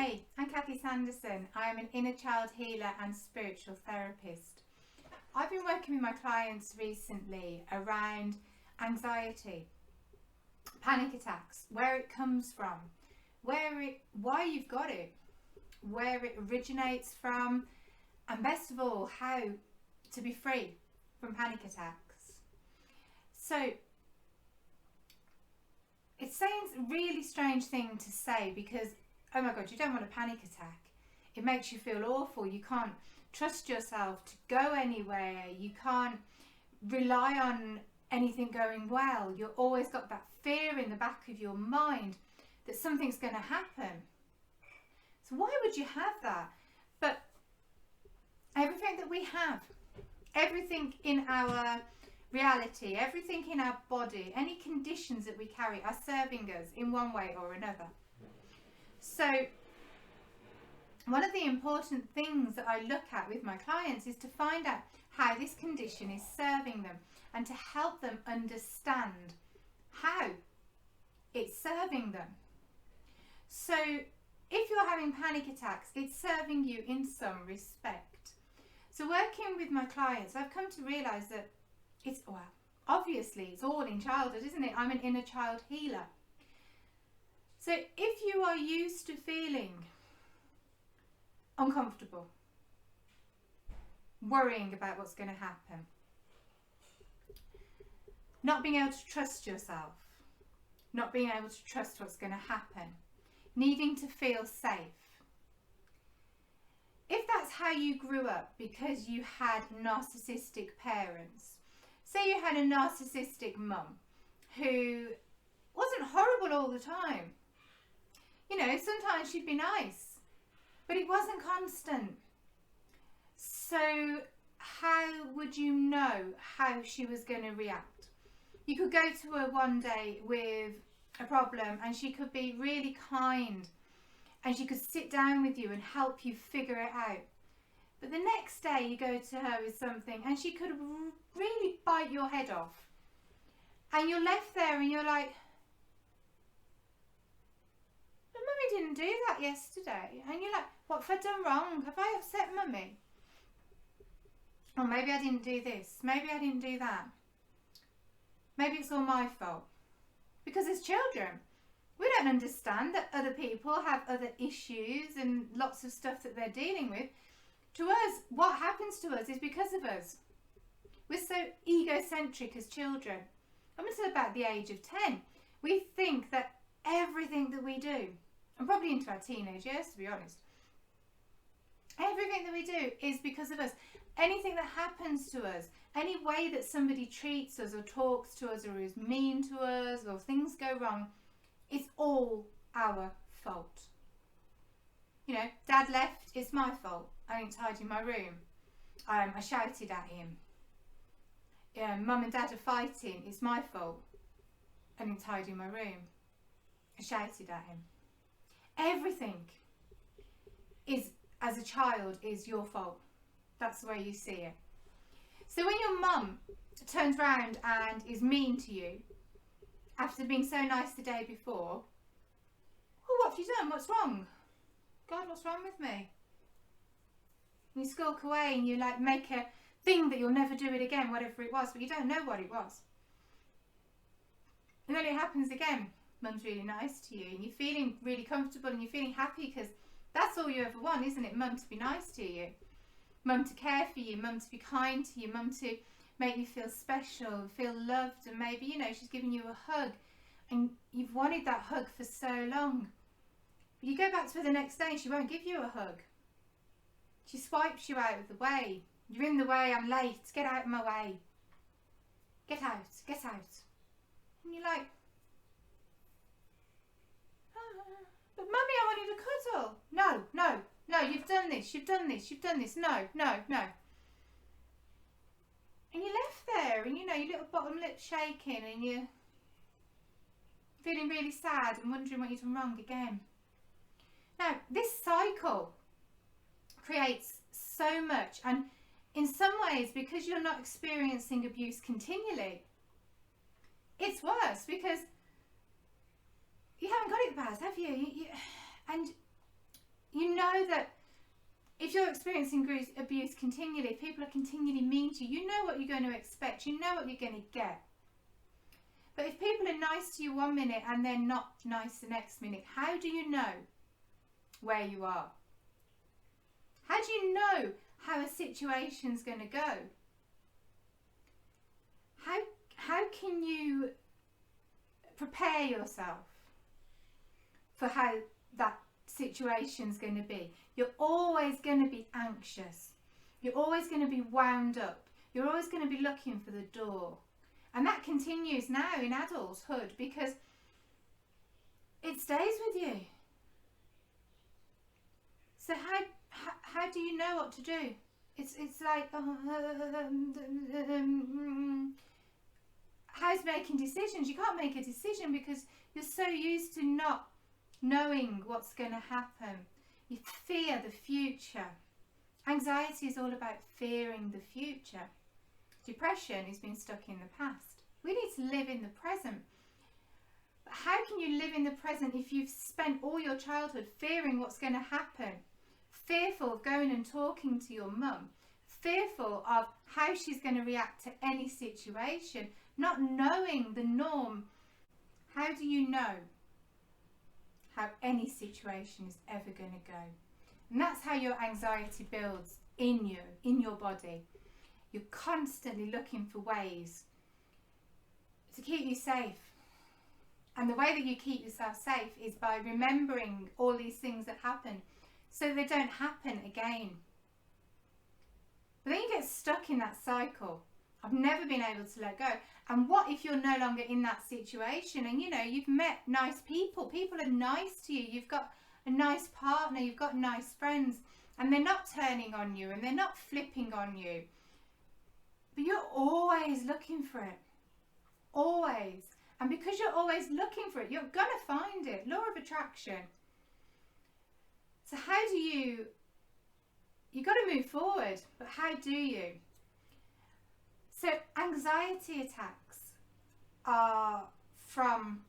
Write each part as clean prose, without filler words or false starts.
Hey, I'm Kathy Sanderson. I am an inner child healer and spiritual therapist. I've been working with my clients recently around anxiety, panic attacks, where it comes from, why you've got it, where it originates from, and best of all, how to be free from panic attacks. So, it sounds a really strange thing to say because, oh my God, you don't want a panic attack. It makes you feel awful. You can't trust yourself to go anywhere. You can't rely on anything going well. You've always got that fear in the back of your mind that something's going to happen. So why would you have that? But everything that we have, everything in our reality, everything in our body, any conditions that we carry are serving us in one way or another. So one of the important things that I look at with my clients is to find out how this condition is serving them and to help them understand how it's serving them. So if you're having panic attacks, it's serving you in some respect. So working with my clients, I've come to realize that obviously it's all in childhood, isn't it? I'm an inner child healer. So if you are used to feeling uncomfortable, worrying about what's going to happen, not being able to trust yourself, not being able to trust what's going to happen, needing to feel safe, if that's how you grew up because you had narcissistic parents, say you had a narcissistic mum who wasn't horrible all the time. You know, sometimes she'd be nice, but it wasn't constant. So how would you know how she was going to react? You could go to her one day with a problem and she could be really kind and she could sit down with you and help you figure it out. But the next day you go to her with something and she could really bite your head off. And you're left there and you're like, but Mummy didn't do that yesterday. And you're like, what have I done wrong? Have I upset Mummy? Or maybe I didn't do this. Maybe I didn't do that. Maybe it's all my fault. Because as children, we don't understand that other people have other issues and lots of stuff that they're dealing with. To us, what happens to us is because of us. We're so egocentric as children. Up until about the age of 10, we think that everything that we do, and probably into our teenage years to be honest, everything that we do is because of us. Anything that happens to us, any way that somebody treats us or talks to us or is mean to us or things go wrong, it's all our fault. You know, Dad left, it's my fault. I didn't tidy my room. I shouted at him. Mum and Dad are fighting, it's my fault. I didn't tidy my room. I shouted at him. Everything is, as a child, is your fault. That's the way you see it. So when your mum turns round and is mean to you after being so nice the day before, well, what have you done? What's wrong? God, what's wrong with me? And you skulk away and you like make a thing that you'll never do it again, whatever it was, but you don't know what it was. And then it happens again. Mum's really nice to you and you're feeling really comfortable and you're feeling happy because that's all you ever want, isn't it? Mum to be nice to you. Mum to care for you, Mum to be kind to you, Mum to make you feel special, feel loved, and maybe, you know, she's giving you a hug and you've wanted that hug for so long. But you go back to her the next day and she won't give you a hug. She swipes you out of the way. You're in the way, I'm late, get out of my way. Get out, get out. And you're like, but Mummy, I wanted a cuddle. No, you've done this, you've done this, you've done this. No. And you're left there and you know, your little bottom lip shaking and you're feeling really sad and wondering what you've done wrong again. Now, this cycle creates so much, and in some ways, because you're not experiencing abuse continually, it's worse because you haven't got it bad, have you? And know that if you're experiencing abuse continually, people are continually mean to you, you know what you're going to expect, you know what you're going to get. But if people are nice to you one minute and they're not nice the next minute, how do you know where you are? How do you know how a situation's going to go? How can you prepare yourself for how that situation's going to be? You're always going to be anxious. You're always going to be wound up. You're always going to be looking for the door. And that continues now in adulthood because it stays with you. So how do you know what to do? It's like how's making decisions? You can't make a decision because you're so used to not knowing what's going to happen. You fear the future. Anxiety is all about fearing the future. Depression is being stuck in the past. We need to live in the present. But how can you live in the present if you've spent all your childhood fearing what's going to happen? Fearful of going and talking to your mum. Fearful of how she's going to react to any situation. Not knowing the norm. How do you know how any situation is ever going to go? And that's how your anxiety builds in you, in your body. You're constantly looking for ways to keep you safe. And the way that you keep yourself safe is by remembering all these things that happen so they don't happen again. But then you get stuck in that cycle. I've never been able to let go. And what if you're no longer in that situation and you've met nice people. People are nice to you. You've got a nice partner. You've got nice friends. And they're not turning on you and they're not flipping on you. But you're always looking for it. Always. And because you're always looking for it, you're going to find it. Law of attraction. So how do you've got to move forward, but how do you? So anxiety attacks are from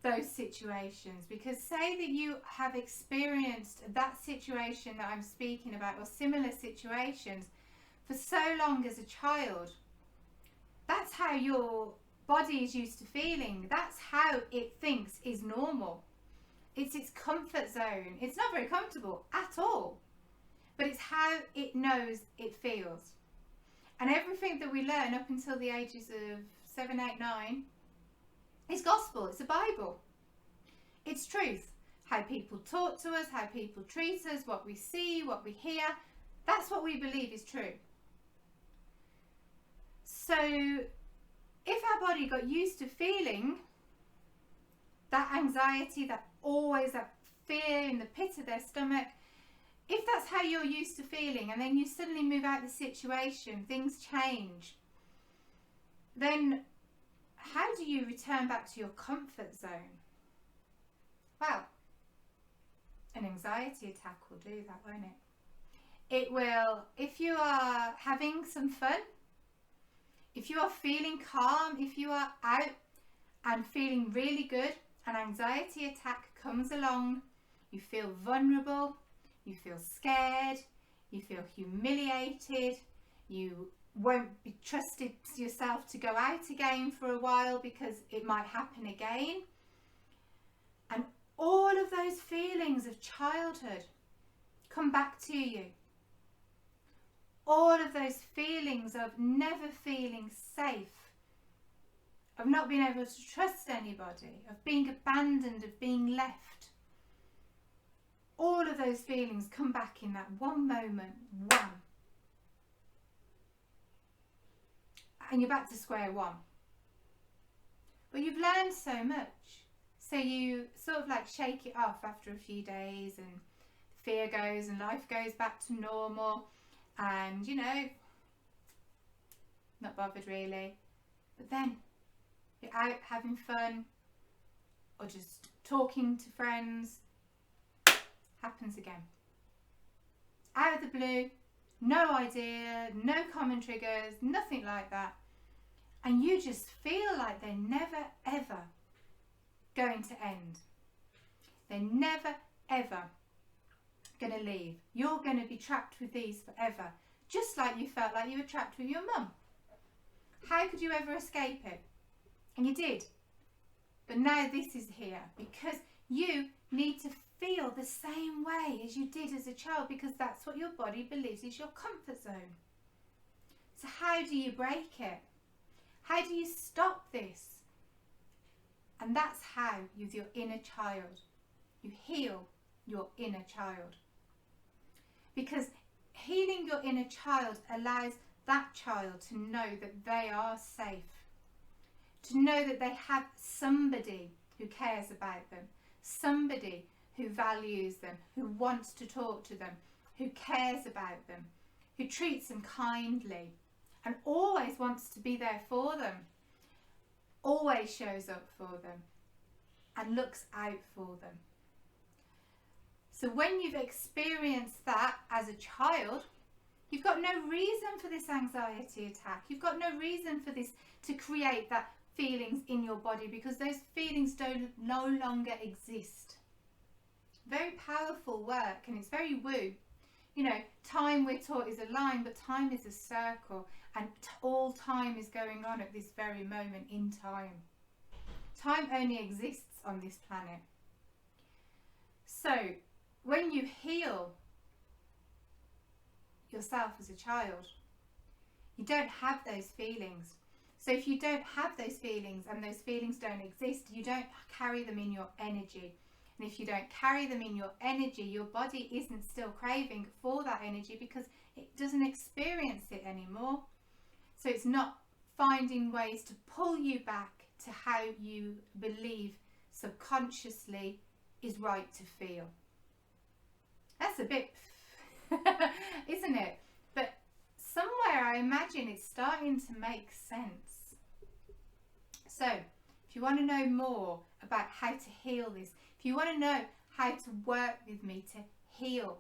those situations, because say that you have experienced that situation that I'm speaking about or similar situations for so long as a child. That's how your body is used to feeling. That's how it thinks is normal. It's its comfort zone. It's not very comfortable at all, but it's how it knows it feels. And everything that we learn up until the ages of 7, 8, 9 is gospel. It's a Bible. It's truth. How people talk to us, how people treat us, what we see, what we hear. That's what we believe is true. So if our body got used to feeling that anxiety, that fear in the pit of their stomach, if that's how you're used to feeling and then you suddenly move out of the situation, things change, then how do you return back to your comfort zone? Well, an anxiety attack will do that, won't it? It will, if you are having some fun, if you are feeling calm, if you are out and feeling really good, an anxiety attack comes along, you feel vulnerable, you feel scared, you feel humiliated, you won't be trusted yourself to go out again for a while because it might happen again. And all of those feelings of childhood come back to you. All of those feelings of never feeling safe, of not being able to trust anybody, of being abandoned, of being left. All of those feelings come back in that one moment, wham. And you're back to square one. But you've learned so much. So you sort of like shake it off after a few days and fear goes and life goes back to normal. And, not bothered really. But then you're out having fun or just talking to friends. Happens again. Out of the blue, no idea, no common triggers, nothing like that. And you just feel like they're never ever going to end. They're never ever going to leave. You're going to be trapped with these forever, just like you felt like you were trapped with your mum. How could you ever escape it? And you did. But now this is here because you need to feel the same way as you did as a child, because that's what your body believes is your comfort zone. So how do you break it? How do you stop this? And that's how, with your inner child, you heal your inner child. Because healing your inner child allows that child to know that they are safe, to know that they have somebody who cares about them, somebody who values them, who wants to talk to them, who cares about them, who treats them kindly and always wants to be there for them, always shows up for them and looks out for them. So when you've experienced that as a child, you've got no reason for this anxiety attack. You've got no reason for this to create that feelings in your body, because those feelings no longer exist. Very powerful work, and it's very woo. You know, time, we're taught, is a line, but time is a circle, and all time is going on at this very moment in time. Time only exists on this planet. So when you heal yourself as a child, you don't have those feelings. So if you don't have those feelings and those feelings don't exist, you don't carry them in your energy. And if you don't carry them in your energy, your body isn't still craving for that energy because it doesn't experience it anymore. So it's not finding ways to pull you back to how you believe subconsciously is right to feel. That's a bit, isn't it? But somewhere I imagine it's starting to make sense. So if you want to know more about how to heal this, if you want to know how to work with me to heal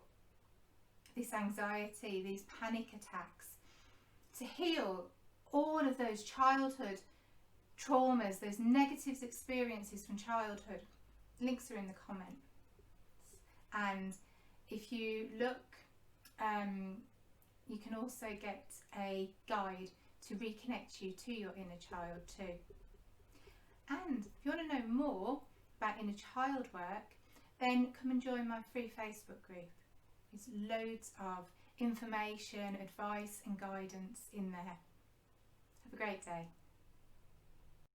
this anxiety, these panic attacks, to heal all of those childhood traumas, those negative experiences from childhood, links are in the comments. And if you look, you can also get a guide to reconnect you to your inner child too. And if you want to know more about inner child work, then come and join my free Facebook group. There's loads of information, advice and guidance in there. Have a great day.